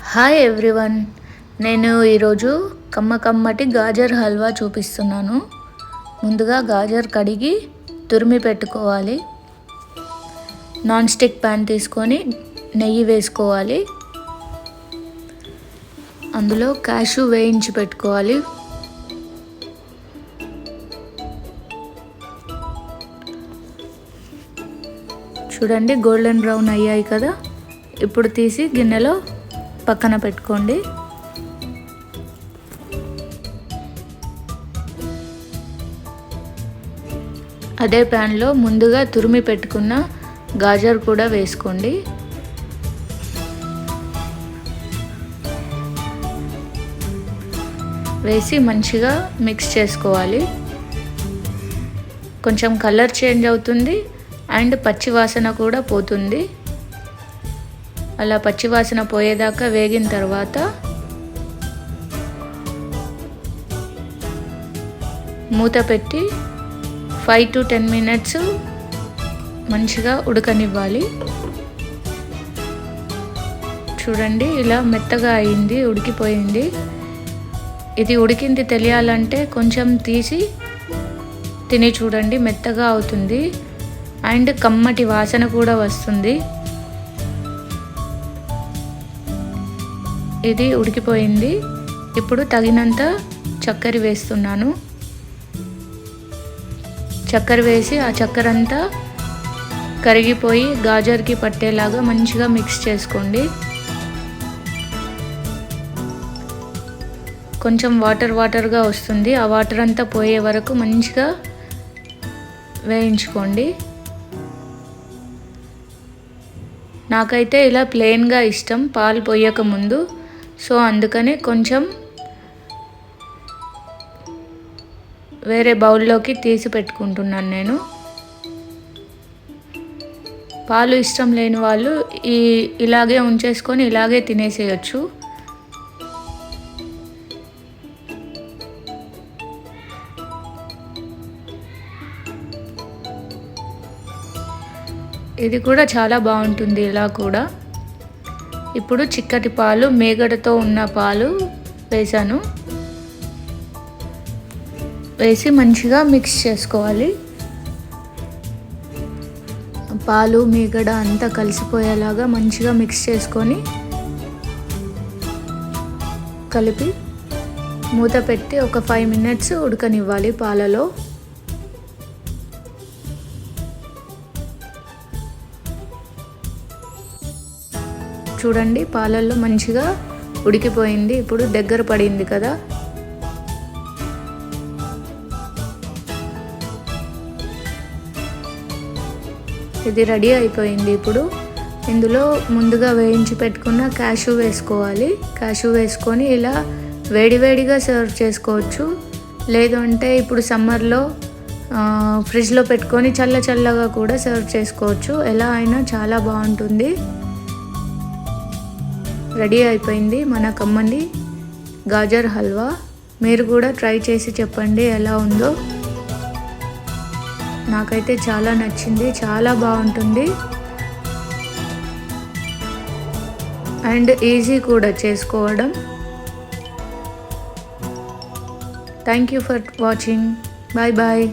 Hi everyone, నేను ఈరోజు కమ్మటి గాజర్ హల్వా చూపిస్తున్నాను. ముందుగా గాజర్ కడిగి తురిమి పెట్టుకోవాలి. నాన్ స్టిక్ ప్యాన్ తీసుకొని నెయ్యి వేసుకోవాలి. అందులో క్యాషు వేయించి పెట్టుకోవాలి. చూడండి, గోల్డెన్ బ్రౌన్ అయ్యాయి కదా. ఇప్పుడు తీసి గిన్నెలో పక్కన పెట్టుకోండి. అదే ప్యాన్లో ముందుగా తురిమి పెట్టుకున్న గాజర్ కూడా వేసుకోండి. వేసి మంచిగా మిక్స్ చేసుకోవాలి. కొంచెం కలర్ చేంజ్ అవుతుంది అండ్ పచ్చి వాసన కూడా పోతుంది. అలా పచ్చివాసన పోయేదాకా వేగిన తర్వాత మూత పెట్టి 5 to 10 minutes మంచిగా ఉడకనివ్వాలి. చూడండి, ఇలా మెత్తగా అయింది, ఉడికిపోయింది. ఇది ఉడికింది తెలియాలంటే కొంచెం తీసి తిని చూడండి, మెత్తగా అవుతుంది అండ్ కమ్మటి వాసన కూడా వస్తుంది. ఇది ఉడికిపోయింది. ఇప్పుడు తగినంత చక్కెర వేస్తున్నాను. చక్కెర వేసి ఆ చక్కెర అంతా కరిగిపోయి గాజర్కి పట్టేలాగా మంచిగా మిక్స్ చేసుకోండి. కొంచెం వాటర్గా వస్తుంది. ఆ వాటర్ అంతా పోయే వరకు మంచిగా వేయించుకోండి. నాకైతే ఇలా ప్లెయిన్గా ఇష్టం, పాలు పోయక ముందు. సో అందుకని కొంచెం వేరే బౌల్లోకి తీసి పెట్టుకుంటున్నాను నేను. పాలు ఇష్టం లేని వాళ్ళు ఇలాగే ఉంచేసుకొని ఇలాగే తినేసేయచ్చు. ఇది కూడా చాలా బాగుంటుంది ఇలా కూడా. ఇప్పుడు చిక్కటి పాలు, మేగడతో ఉన్న పాలు వేసాను. వేసి మంచిగా మిక్స్ చేసుకోవాలి. పాలు మేగడ అంతా కలిసిపోయేలాగా మంచిగా మిక్స్ చేసుకొని కలిపి మూత పెట్టి ఒక 5 minutes ఉడకనివ్వాలి పాలలో. చూడండి, పాలల్లో మంచిగా ఉడికిపోయింది. ఇప్పుడు దగ్గర పడింది కదా. ఇది రెడీ అయిపోయింది. ఇప్పుడు ఇందులో ముందుగా వేయించి పెట్టుకున్న క్యాషు వేసుకోవాలి. క్యాషు వేసుకొని ఇలా వేడివేడిగా సర్వ్ చేసుకోవచ్చు. లేదు అంటే ఇప్పుడు సమ్మర్లో ఫ్రిడ్జ్లో పెట్టుకొని చల్లగా కూడా సర్వ్ చేసుకోవచ్చు. ఎలా అయినా చాలా బాగుంటుంది. రెడీ అయిపోయింది మన కమ్మని గాజర్ హల్వా. మీరు కూడా ట్రై చేసి చెప్పండి ఎలా ఉందో. నాకైతే చాలా నచ్చింది, చాలా బాగుంటుంది అండ్ ఈజీ కూడా చేసుకోవడం. Thank you for watching. Bye.